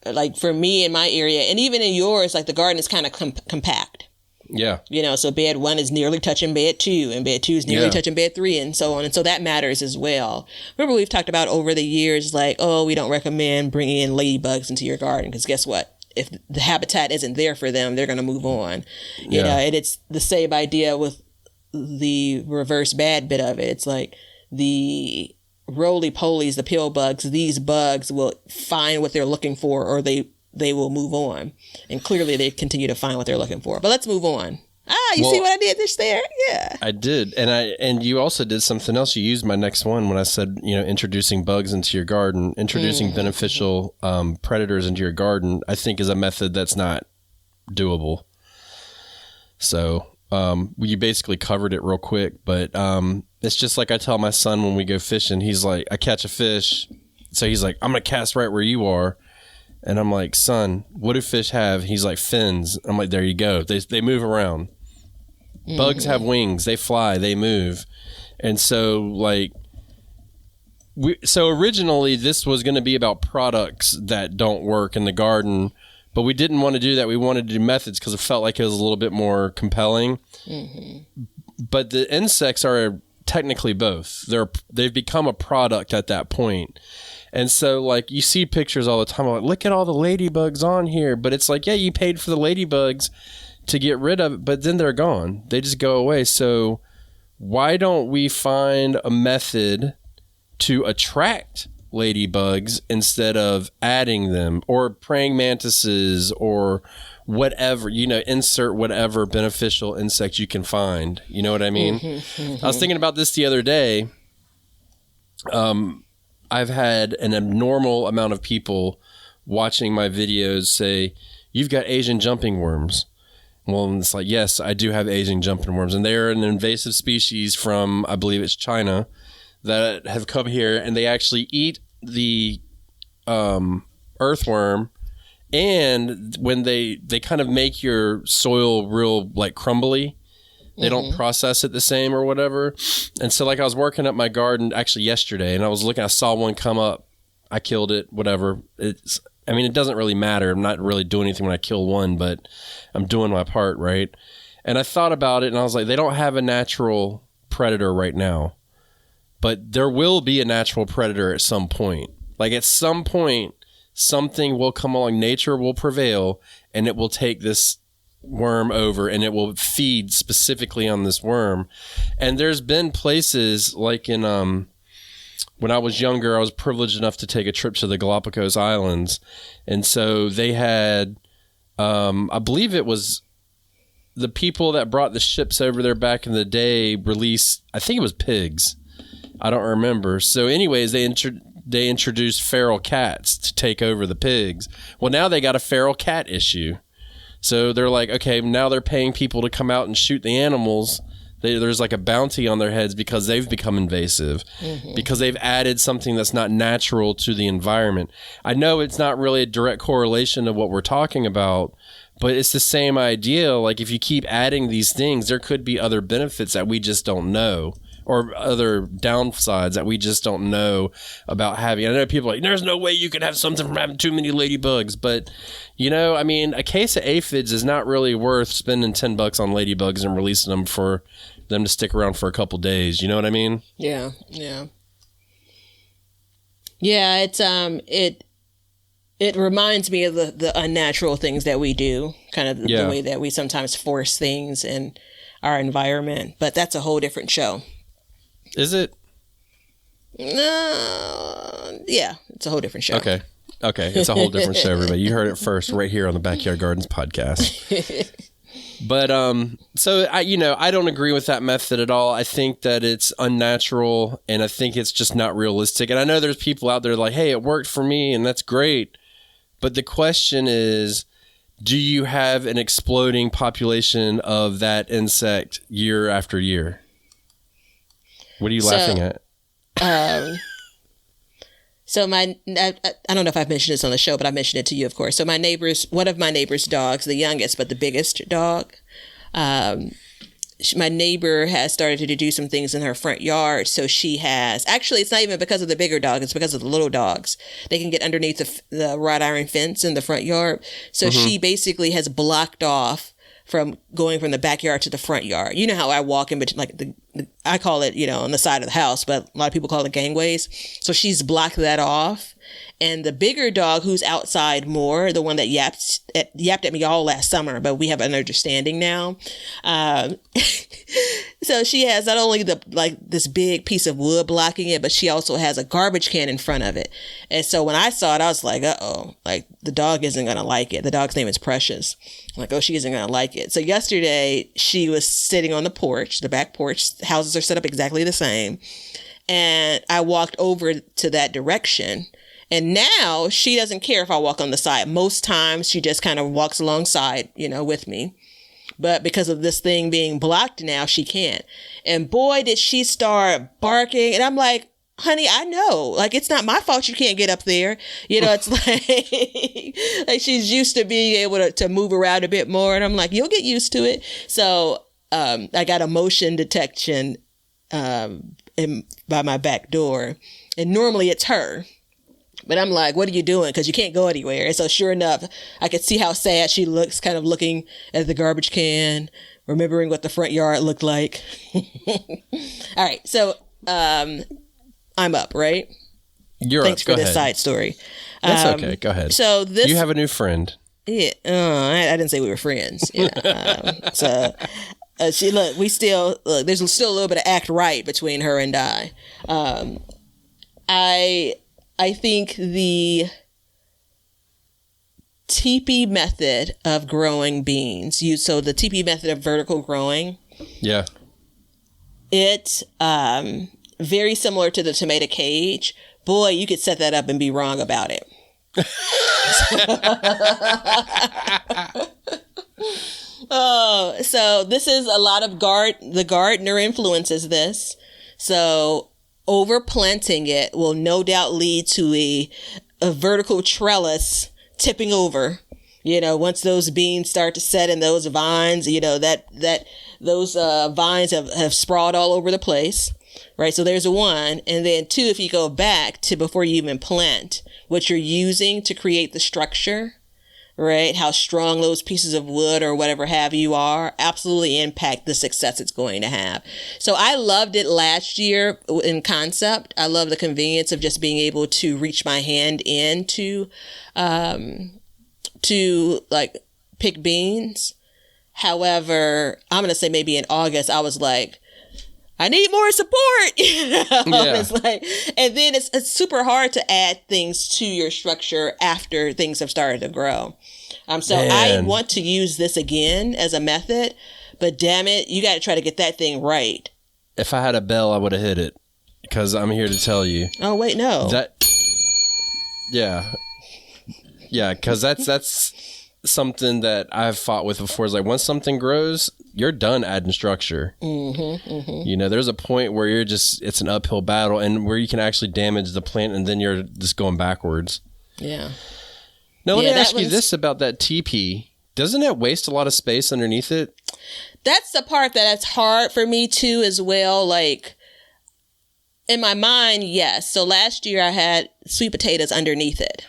Like for me in my area, and even in yours, like the garden is kind of compact. Yeah. So bed 1 is nearly touching bed 2, and bed 2 is nearly touching bed 3, and so on. And so that matters as well. Remember, we've talked about over the years, like, we don't recommend bringing in ladybugs into your garden, because guess what? If the habitat isn't there for them, they're going to move on. And it's the same idea with the reverse bad bit of it. It's like the roly-polies, the pill bugs, these bugs will find what they're looking for, or they will move on. And clearly they continue to find what they're looking for. But let's move on. See what I did just there? Yeah. I did. And you also did something else. You used my next one when I said, introducing bugs into your garden, introducing beneficial predators into your garden, I think is a method that's not doable. So you basically covered it real quick, but it's just like I tell my son when we go fishing. He's like, I catch a fish. So he's like, I'm going to cast right where you are. And I'm like, son, what do fish have? He's like, fins. I'm like, there you go. They move around. Bugs have wings. They fly. They move. And so, like, so originally this was going to be about products that don't work in the garden, but we didn't want to do that. We wanted to do methods because it felt like it was a little bit more compelling. But the insects are technically both. They've become a product at that point. And so, like, you see pictures all the time, like, look at all the ladybugs on here. But it's like, yeah, you paid for the ladybugs to get rid of it, but then they're gone. They just go away. So why don't we find a method to attract ladybugs instead of adding them, or praying mantises, or whatever, insert whatever beneficial insect you can find. You know what I mean? I was thinking about this the other day. I've had an abnormal amount of people watching my videos say, you've got Asian jumping worms. Well, it's like, yes, I do have Asian jumping worms. And they're an invasive species from, I believe it's China, that have come here, and they actually eat the earthworm. And when they kind of make your soil real, like, crumbly, They don't process it the same or whatever. And so like I was working up my garden actually yesterday, and I saw one come up. I killed it, whatever. It doesn't really matter. I'm not really doing anything when I kill one, but I'm doing my part, right? And I thought about it, and I was like, they don't have a natural predator right now. But there will be a natural predator at some point. Like at some point, something will come along. Nature will prevail, and it will take this worm over, and it will feed specifically on this worm. And there's been places like in when I was younger, I was privileged enough to take a trip to the Galapagos Islands, and so they had I believe it was the people that brought the ships over there back in the day released, I think it was pigs, I don't remember. So anyways, they introduced feral cats to take over the pigs. Well, now they got a feral cat issue. So they're like, okay, now they're paying people to come out and shoot the animals. There's like a bounty on their heads because they've become invasive, because they've added something that's not natural to the environment. I know it's not really a direct correlation of what we're talking about, but it's the same idea. Like if you keep adding these things, there could be other benefits that we just don't know, or other downsides that we just don't know about having. I know people are like, there's no way you can have something from having too many ladybugs. But, a case of aphids is not really worth spending $10 on ladybugs and releasing them for them to stick around for a couple days. You know what I mean? Yeah. Yeah, it's it reminds me of the unnatural things that we do, kind of the way that we sometimes force things in our environment. But that's a whole different show. Is it? Yeah, it's a whole different show. Okay, it's a whole different show, everybody. You heard it first right here on the Backyard Gardens podcast. But so I don't agree with that method at all. I think that it's unnatural, and I think it's just not realistic. And I know there's people out there like, hey, it worked for me, and that's great. But the question is, do you have an exploding population of that insect year after year? What are you laughing at? So I don't know if I've mentioned this on the show, but I mentioned it to you, of course. So one of my neighbor's dogs, the youngest, but the biggest dog, my neighbor has started to do some things in her front yard. So actually, it's not even because of the bigger dog. It's because of the little dogs. They can get underneath the wrought iron fence in the front yard. So she basically has blocked off from going from the backyard to the front yard. You know how I walk in between, like I call it, on the side of the house, but a lot of people call it gangways. So she's blocked that off. And the bigger dog, who's outside more, the one that yapped at me all last summer, but we have an understanding now. So she has not only this big piece of wood blocking it, but she also has a garbage can in front of it. And so when I saw it, I was like, uh-oh, like the dog isn't going to like it. The dog's name is Precious. I'm like, oh, she isn't going to like it. So yesterday she was sitting on the porch, the back porch. Houses are set up exactly the same. And I walked over to that direction. And now she doesn't care if I walk on the side. Most times she just kind of walks alongside, with me. But because of this thing being blocked now, she can't. And boy, did she start barking. And I'm like, honey, I know. Like, it's not my fault you can't get up there. It's like she's used to being able to move around a bit more. And I'm like, you'll get used to it. So I got a motion detection by my back door. And normally it's her. But I'm like, what are you doing? Because you can't go anywhere. And so sure enough, I could see how sad she looks, kind of looking at the garbage can, remembering what the front yard looked like. All right. So I'm up, right? You're Thanks up. Go for this ahead. side story. That's okay. Go ahead. So you have a new friend. Yeah. I didn't say we were friends. Yeah. There's still a little bit of act right between her and I. I think the teepee method of growing beans, so the teepee method of vertical growing. Yeah. It's very similar to the tomato cage. Boy, you could set that up and be wrong about it. So this is a lot of the gardener influences this. So overplanting it will no doubt lead to a vertical trellis tipping over, once those beans start to set in those vines, those vines have sprawled all over the place, right? So there's one. And then two, if you go back to before you even plant, what you're using to create the structure, right? How strong those pieces of wood or whatever have you are absolutely impact the success it's going to have. So I loved it last year in concept. I love the convenience of just being able to reach my hand in to like pick beans. However, I'm going to say maybe in August, I was like, I need more support. It's like, and then it's super hard to add things to your structure after things have started to grow. So I want to use this again as a method, but damn it, you got to try to get that thing right. If I had a bell, I would have hit it, because I'm here to tell you. Oh wait, no. Because that's something that I've fought with before. Is like, once something grows, you're done adding structure. There's a point where it's an uphill battle, and where you can actually damage the plant, and then you're just going backwards. Yeah. Now, let me ask you this about that TP. Doesn't it waste a lot of space underneath it? That's the part that's hard for me too, as well. Like, in my mind, yes. So last year I had sweet potatoes underneath it.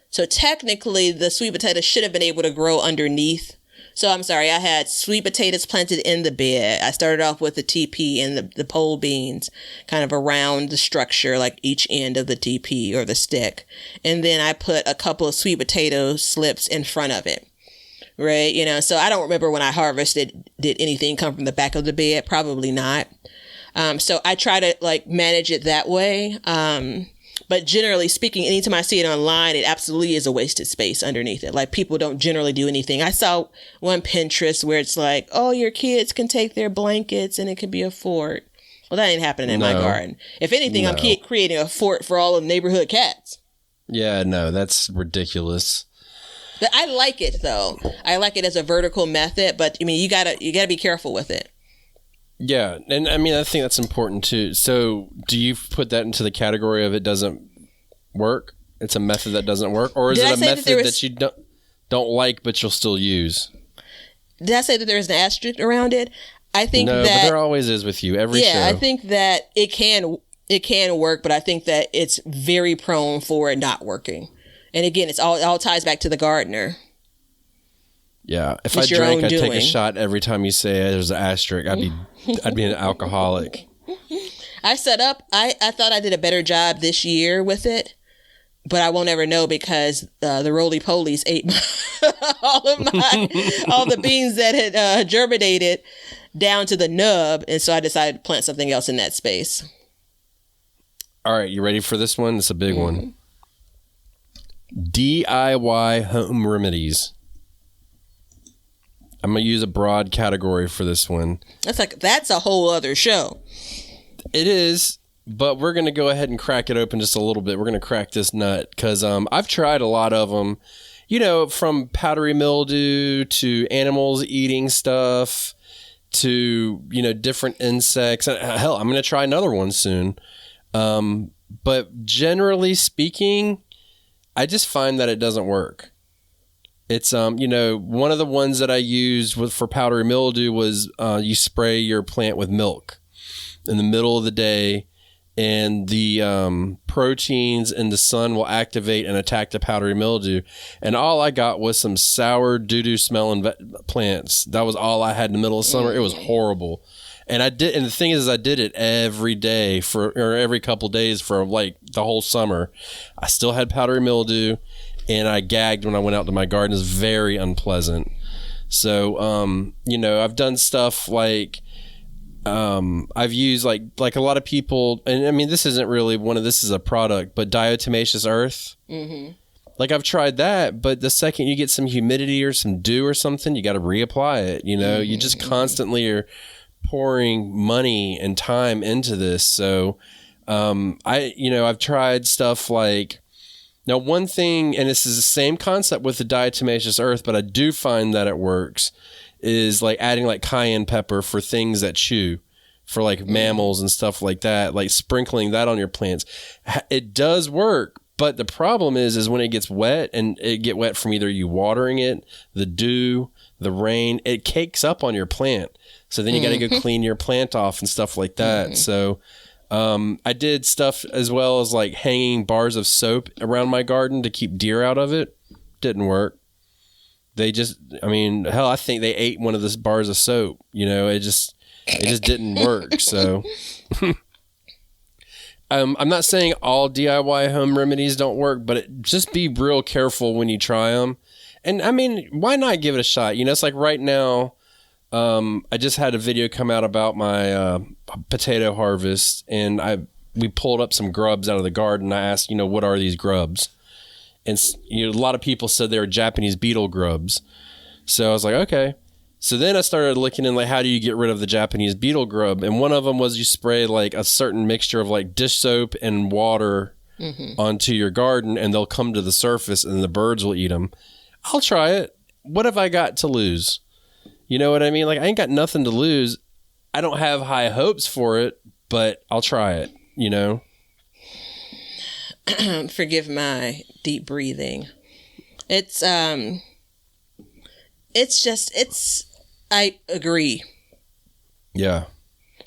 So technically the sweet potatoes should have been able to grow underneath. So I'm sorry, I had sweet potatoes planted in the bed. I started off with the TP and the pole beans kind of around the structure, like each end of the TP or the stick. And then I put a couple of sweet potato slips in front of it. Right. So I don't remember when I harvested, did anything come from the back of the bed? Probably not. So I try to like manage it that way. But generally speaking, anytime I see it online, it absolutely is a wasted space underneath it. Like, people don't generally do anything. I saw one Pinterest where it's like, oh, your kids can take their blankets and it could be a fort. Well, that ain't happening in my garden. If anything, I'm creating a fort for all of neighborhood cats. Yeah, no, that's ridiculous. But I like it, though. I like it as a vertical method, but I mean, you gotta be careful with it. Yeah, and I mean, I think that's important too. So, do you put that into the category of it doesn't work? It's a method that doesn't work, or is it a method that you don't like but you'll still use? Did I say that there's an asterisk around it? I think no, that but there always is with you every show. I think that it can work, but I think that it's very prone for it not working. And again, it all ties back to the gardener. Yeah, if I drank, I'd take a shot every time you say there's an asterisk. I'd be an alcoholic. I thought I did a better job this year with it, but I won't ever know because the roly-polies ate all the beans that had germinated down to the nub, and so I decided to plant something else in that space. All right, you ready for this one? It's a big one. DIY home remedies. I'm going to use a broad category for this one. That's a whole other show. It is, but we're going to go ahead and crack it open just a little bit. We're going to crack this nut because I've tried a lot of them, from powdery mildew to animals eating stuff to, different insects. Hell, I'm going to try another one soon. But generally speaking, I just find that it doesn't work. It's, one of the ones that I used for powdery mildew was you spray your plant with milk in the middle of the day, and the proteins in the sun will activate and attack the powdery mildew. And all I got was some sour doo-doo smelling plants. That was all I had in the middle of summer. It was horrible. And the thing is, I did it every day or every couple days for like the whole summer. I still had powdery mildew. And I gagged when I went out to my garden. It's very unpleasant. So, I've done stuff like I've used like a lot of people, and I mean, this isn't really this is a product, but diatomaceous earth. Mm-hmm. Like, I've tried that, but the second you get some humidity or some dew or something, you got to reapply it. You just constantly are pouring money and time into this. So, I've tried stuff like. Now, one thing, and this is the same concept with the diatomaceous earth, but I do find that it works, is like adding like cayenne pepper for things that chew, for like mammals and stuff like that, like sprinkling that on your plants. It does work, But the problem is when it gets wet, and it get wet from either you watering it, the dew, the rain, it cakes up on your plant. So then you got to go clean your plant off and stuff like that. So I did stuff as well as like hanging bars of soap around my garden to keep deer out of it. Didn't work. They just, I mean, hell, I think they ate one of the bars of soap. You know, it just didn't work. So I'm not saying all DIY home remedies don't work, but just be real careful when you try them. And I mean, why not give it a shot? You know, it's like right now, I just had a video come out about my potato harvest, and we pulled up some grubs out of the garden. I asked, you know, what are these grubs? And you know, a lot of people said they were Japanese beetle grubs. So I was like, okay. So then I started looking in, like, how do you get rid of the Japanese beetle grub? And one of them was you spray like a certain mixture of like dish soap and water onto your garden, and they'll come to the surface and the birds will eat them. I'll try it. What have I got to lose? You know what I mean? Like, I ain't got nothing to lose. I don't have high hopes for it, but I'll try it, you know? Forgive my deep breathing. I agree. Yeah.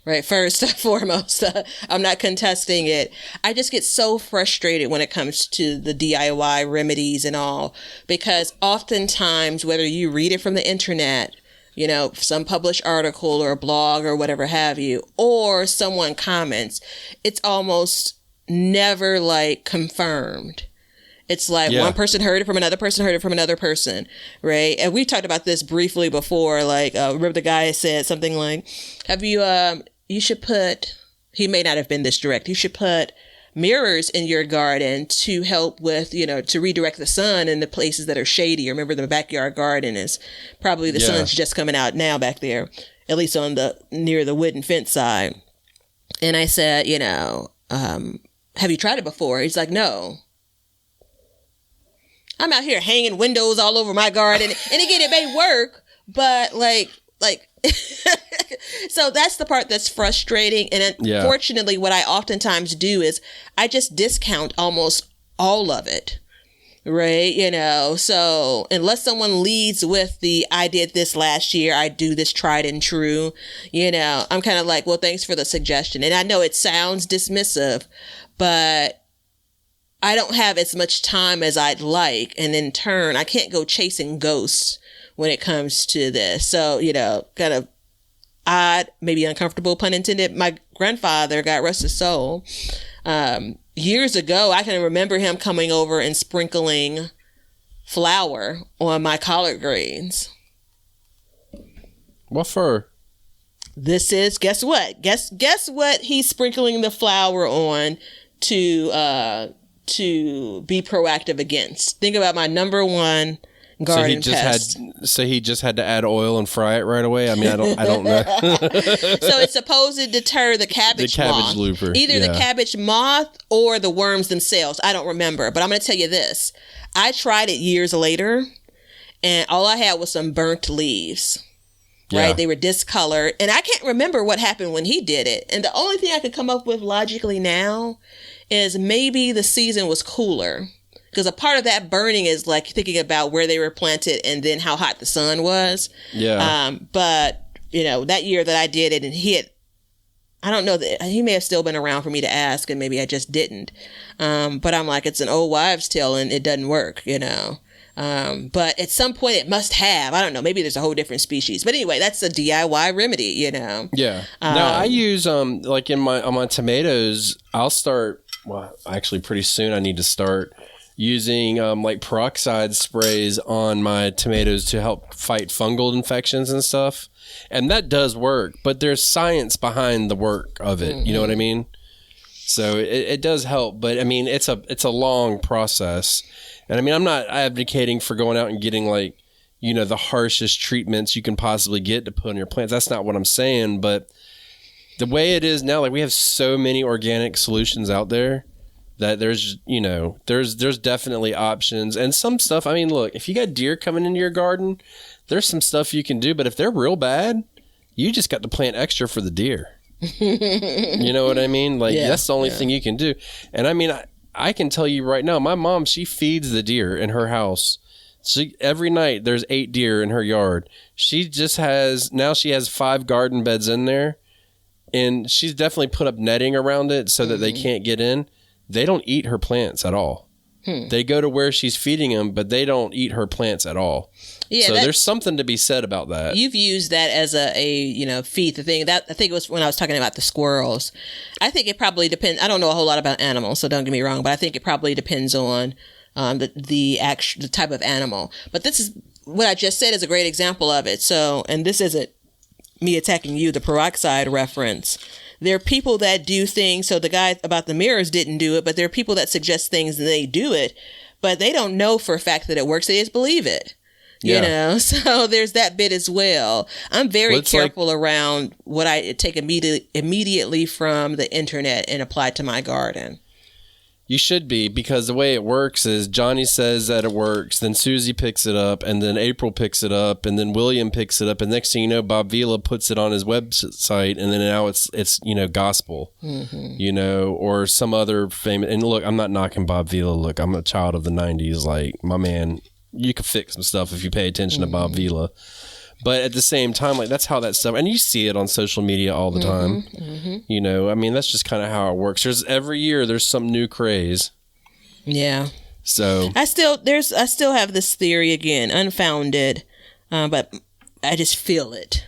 Right. First and foremost, I'm not contesting it. I just get so frustrated when it comes to the DIY remedies and all, because oftentimes, whether you read it from the internet, you know, some published article or a blog or whatever have you, or someone comments, it's almost never like confirmed. It's like one person heard it from another person, heard it from another person, right? And we talked about this briefly before. Like, remember the guy said something like, you should put, he may not have been this direct, you should put mirrors in your garden to help with, you know, to redirect the sun in the places that are shady. Remember, the backyard garden is probably the sun's just coming out now back there, at least on the near the wooden fence side. And I said, you know, have you tried it before? He's like, no. I'm out here hanging windows all over my garden, and again, it may work, but like, so that's the part that's frustrating. And unfortunately, what I oftentimes do is I just discount almost all of it, right? You know, so unless someone leads with the, I did this last year, I do this tried and true, you know, I'm kind of like, well, thanks for the suggestion. And I know it sounds dismissive, but I don't have as much time as I'd like. And in turn, I can't go chasing ghosts when it comes to this. So, you know, kind of odd, maybe uncomfortable, pun intended. My grandfather, God rest his soul, years ago, I can remember him coming over and sprinkling flour on my collard greens. What for? This is, guess what? Guess what he's sprinkling the flour on to be proactive against. Think about my number one garden pest. So he just had to add oil and fry it right away. I mean, I don't know. So it's supposed to deter the cabbage moth. Looper. Either the cabbage moth or the worms themselves. I don't remember, but I'm going to tell you this. I tried it years later, and all I had was some burnt leaves. Right? Yeah. They were discolored, and I can't remember what happened when he did it. And the only thing I could come up with logically now is maybe the season was cooler, because a part of that burning is like thinking about where they were planted and then how hot the sun was. Yeah. But you know, that year that I did it, and I don't know, that he may have still been around for me to ask, and maybe I just didn't. But I'm like, it's an old wives' tale, and it doesn't work, you know. But at some point it must have. I don't know. Maybe there's a whole different species. But anyway, that's a DIY remedy, you know. Yeah. Now I use like on my tomatoes, I'll start. Well, actually, pretty soon I need to start using like peroxide sprays on my tomatoes to help fight fungal infections and stuff. And that does work, but there's science behind the work of it. Mm-hmm. You know what I mean? So it does help, but I mean, it's a long process. And I mean, I'm not advocating for going out and getting like, you know, the harshest treatments you can possibly get to put on your plants. That's not what I'm saying. But the way it is now, like we have so many organic solutions out there that there's definitely options. And some stuff, I mean, look, if you got deer coming into your garden, there's some stuff you can do. But if they're real bad, you just got to plant extra for the deer. You know what I mean? Like, that's the only thing you can do. And I mean, I can tell you right now, my mom, she feeds the deer in her house. Every night there's 8 deer in her yard. She has 5 garden beds in there, and she's definitely put up netting around it so that they can't get in. They don't eat her plants at all. They go to where she's feeding them, but they don't eat her plants at all. Yeah, so there's something to be said about that. You've used that as a feed the thing. That I think it was when I was talking about the squirrels. I think it probably depends. I don't know a whole lot about animals, so don't get me wrong, but I think it probably depends on the type of animal. But this is what I just said is a great example of it. So, and this isn't me attacking you, the peroxide reference. There are people that do things. So the guy about the mirrors didn't do it, but there are people that suggest things and they do it, but they don't know for a fact that it works. They just believe it. You know, so there's that bit as well. I'm very careful around what I take immediately from the internet and apply to my garden. You should be, because the way it works is Johnny says that it works, then Susie picks it up, and then April picks it up, and then William picks it up, and next thing you know, Bob Vila puts it on his website, and then now it's gospel, or some other famous. And look, I'm not knocking Bob Vila. Look, I'm a child of the 90s. Like, my man, you can fix some stuff if you pay attention to Bob Vila. But at the same time, like, that's how that stuff, and you see it on social media all the time. You know, I mean, that's just kind of how it works. Every year there's some new craze. Yeah. So I still have this theory, again, unfounded, but I just feel it.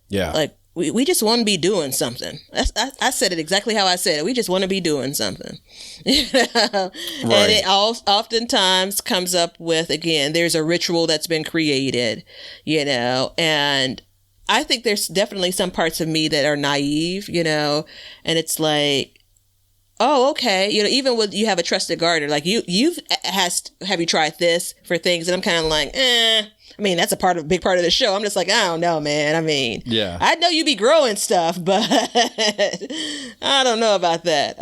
Yeah. Like, we just want to be doing something. I said it exactly how I said it. We just want to be doing something. Right. And it oftentimes comes up with, again, there's a ritual that's been created, and I think there's definitely some parts of me that are naive, and it's like, oh, okay. Even when you have a trusted gardener, like have you tried this for things? And I'm kind of like, I mean, that's a big part of the show. I'm just like, I don't know, man. I mean, I know you be growing stuff, but I don't know about that.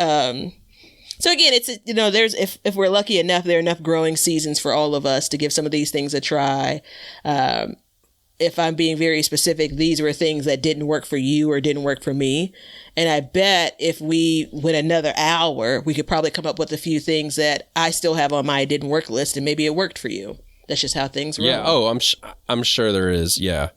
So again, it's, there's, if we're lucky enough, there are enough growing seasons for all of us to give some of these things a try. If I'm being very specific, these were things that didn't work for you or didn't work for me. And I bet if we went another hour, we could probably come up with a few things that I still have on my didn't work list, and maybe it worked for you. That's just how things roll. Yeah. Oh, I'm sure there is. Yeah.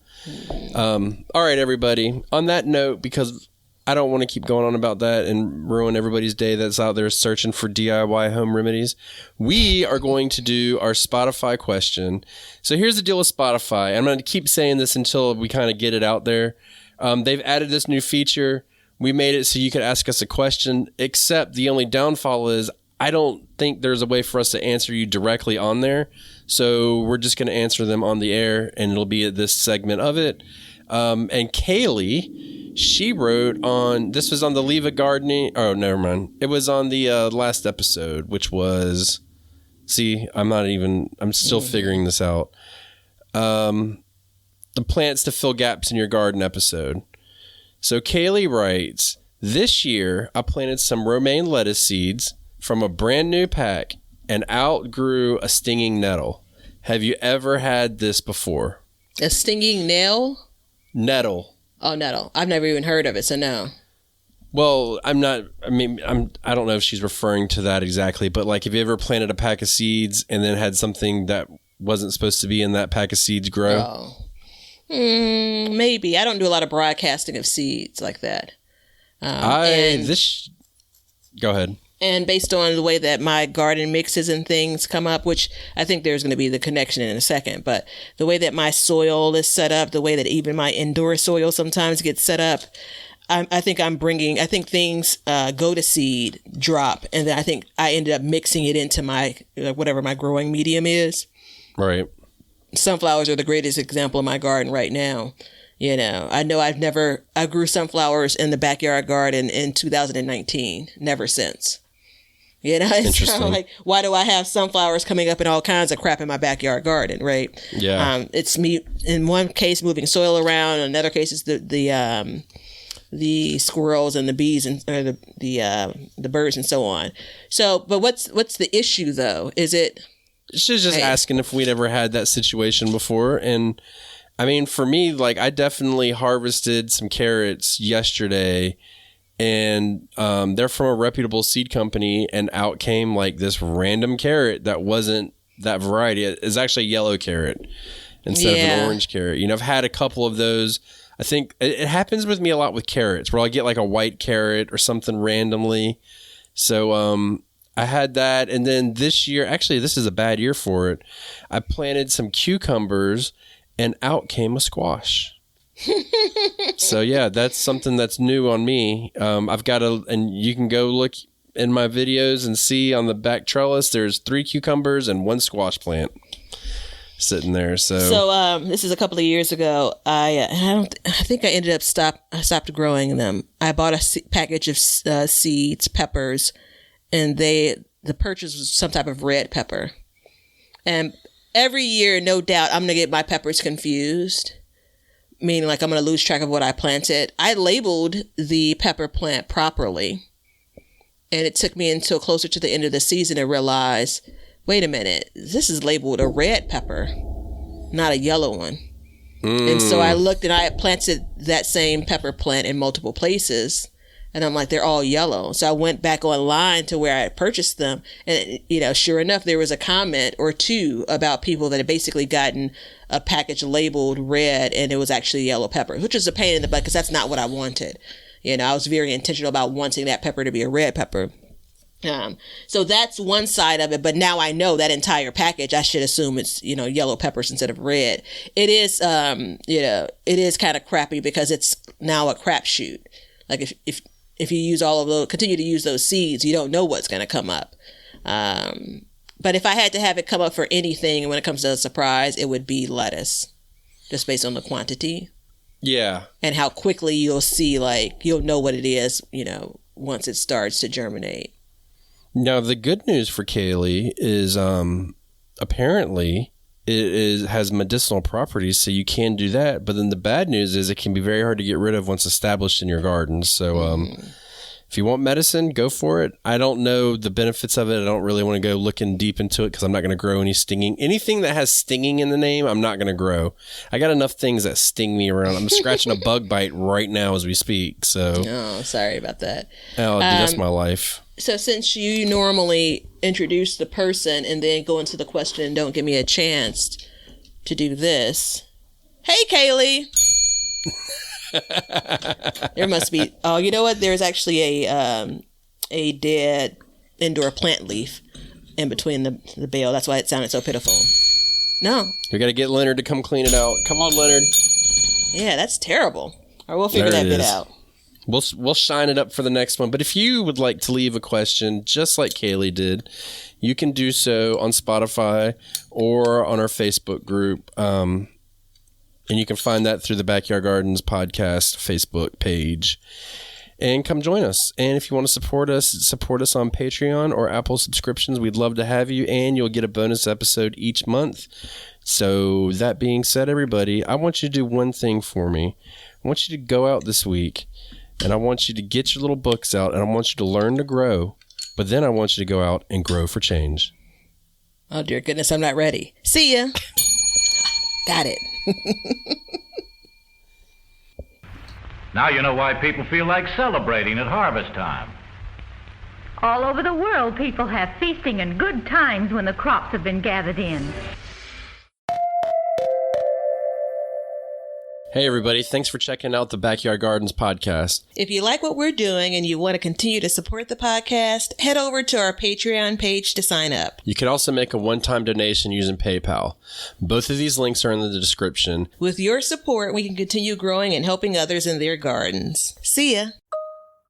All right, everybody. On that note, because I don't want to keep going on about that and ruin everybody's day that's out there searching for DIY home remedies, we are going to do our Spotify question. So here's the deal with Spotify. I'm going to keep saying this until we kind of get it out there. They've added this new feature. We made it so you could ask us a question, except the only downfall is I don't think there's a way for us to answer you directly on there. So we're just going to answer them on the air, and it'll be at this segment of it. And Kaylee, she wrote this was on the Leave a Gardening. Oh, never mind. It was on the last episode, which was, I'm still figuring this out. The plants to fill gaps in your garden episode. So Kaylee writes, this year I planted some romaine lettuce seeds from a brand new pack and outgrew a stinging nettle. Have you ever had this before? A stinging nail? Nettle. Oh, nettle. I've never even heard of it, so no. Well, I don't know if she's referring to that exactly, but like, have you ever planted a pack of seeds and then had something that wasn't supposed to be in that pack of seeds grow? Oh. Maybe. I don't do a lot of broadcasting of seeds like that. Go ahead. And based on the way that my garden mixes and things come up, which I think there's going to be the connection in a second, but the way that my soil is set up, the way that even my indoor soil sometimes gets set up, I think things go to seed, drop, and then I think I ended up mixing it into my, whatever my growing medium is. Right. Sunflowers are the greatest example in my garden right now. I know I grew sunflowers in the backyard garden in 2019, never since. Interesting. So, like, why do I have sunflowers coming up and all kinds of crap in my backyard garden, right? Yeah. It's me, in one case, moving soil around. In another case, it's the squirrels and the bees and the birds and so on. So, but what's the issue though? Is it? She's just asking if we'd ever had that situation before. And I mean, for me, like, I definitely harvested some carrots yesterday, and they're from a reputable seed company, and out came like this random carrot that wasn't that variety. It's actually a yellow carrot instead of an orange carrot. You know, I've had a couple of those. I think it happens with me a lot with carrots, where I'll get like a white carrot or something randomly. So I had that, and then this year, actually this is a bad year for it, I planted some cucumbers and out came a squash. So yeah, that's something that's new on me. I've got and you can go look in my videos and see on the back trellis, there's 3 cucumbers and 1 squash plant sitting there. So this is a couple of years ago. I think I ended up stopped growing them. I bought a package of seeds, peppers, and the purchase was some type of red pepper. And every year, no doubt, I'm gonna get my peppers confused. Meaning, like, I'm going to lose track of what I planted. I labeled the pepper plant properly. And it took me until closer to the end of the season to realize, wait a minute, this is labeled a red pepper, not a yellow one. And so I looked, and I had planted that same pepper plant in multiple places. And I'm like, they're all yellow. So I went back online to where I had purchased them. And, you know, sure enough, there was a comment or two about people that had basically gotten a package labeled red and it was actually yellow pepper, which is a pain in the butt because that's not what I wanted. You know, I was very intentional about wanting that pepper to be a red pepper. So that's one side of it. But now I know that entire package, I should assume it's, you know, yellow peppers instead of red. It is, you know, it is kind of crappy because it's now a crapshoot. Like if you use all of those, continue to use those seeds, you don't know what's going to come up. But if I had to have it come up for anything, when it comes to a surprise, it would be lettuce, just based on the quantity. Yeah. And how quickly you'll see, like, you'll know what it is, you know, once it starts to germinate. Now, the good news for Kaylee is apparently it has medicinal properties, so you can do that. But then the bad news is it can be very hard to get rid of once established in your garden. So if you want medicine, go for it. I don't know the benefits of it. I don't really want to go looking deep into it because I'm not going to grow anything that has stinging in the name. I'm not going to grow. I got enough things that sting me around. I'm scratching a bug bite right now as we speak. So, oh, sorry about that. Oh, that's my life. So since you normally introduce the person and then go into the question and don't give me a chance to do this. Hey, Kaylee. There must be. Oh, you know what? There's actually a dead indoor plant leaf in between the bale. That's why it sounded so pitiful. No. We got to get Leonard to come clean it out. Come on, Leonard. Yeah, that's terrible. Or we'll figure that bit out. We'll shine it up for the next one. But if you would like to leave a question, just like Kaylee did, you can do so on Spotify or on our Facebook group. And you can find that through the Backyard Gardens podcast Facebook page. And come join us. And if you want to support us on Patreon or Apple subscriptions. We'd love to have you. And you'll get a bonus episode each month. So that being said, everybody, I want you to do one thing for me. I want you to go out this week. And I want you to get your little books out. And I want you to learn to grow. But then I want you to go out and grow for change. Oh, dear goodness, I'm not ready. See ya. Got it. Now you know why people feel like celebrating at harvest time. All over the world, people have feasting and good times when the crops have been gathered in. Hey, everybody. Thanks for checking out the Backyard Gardens podcast. If you like what we're doing and you want to continue to support the podcast, head over to our Patreon page to sign up. You can also make a one-time donation using PayPal. Both of these links are in the description. With your support, we can continue growing and helping others in their gardens. See ya.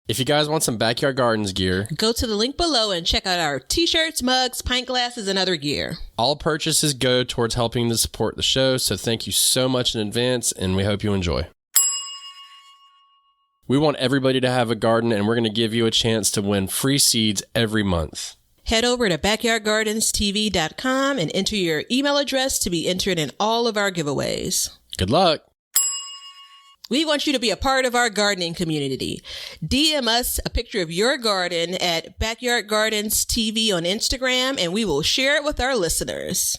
If you guys want some Backyard Gardens gear, go to the link below and check out our t-shirts, mugs, pint glasses, and other gear. All purchases go towards helping to support the show, so thank you so much in advance, and we hope you enjoy. We want everybody to have a garden, and we're going to give you a chance to win free seeds every month. Head over to backyardgardenstv.com and enter your email address to be entered in all of our giveaways. Good luck. We want you to be a part of our gardening community. DM us a picture of your garden at Backyard Gardens TV on Instagram, and we will share it with our listeners.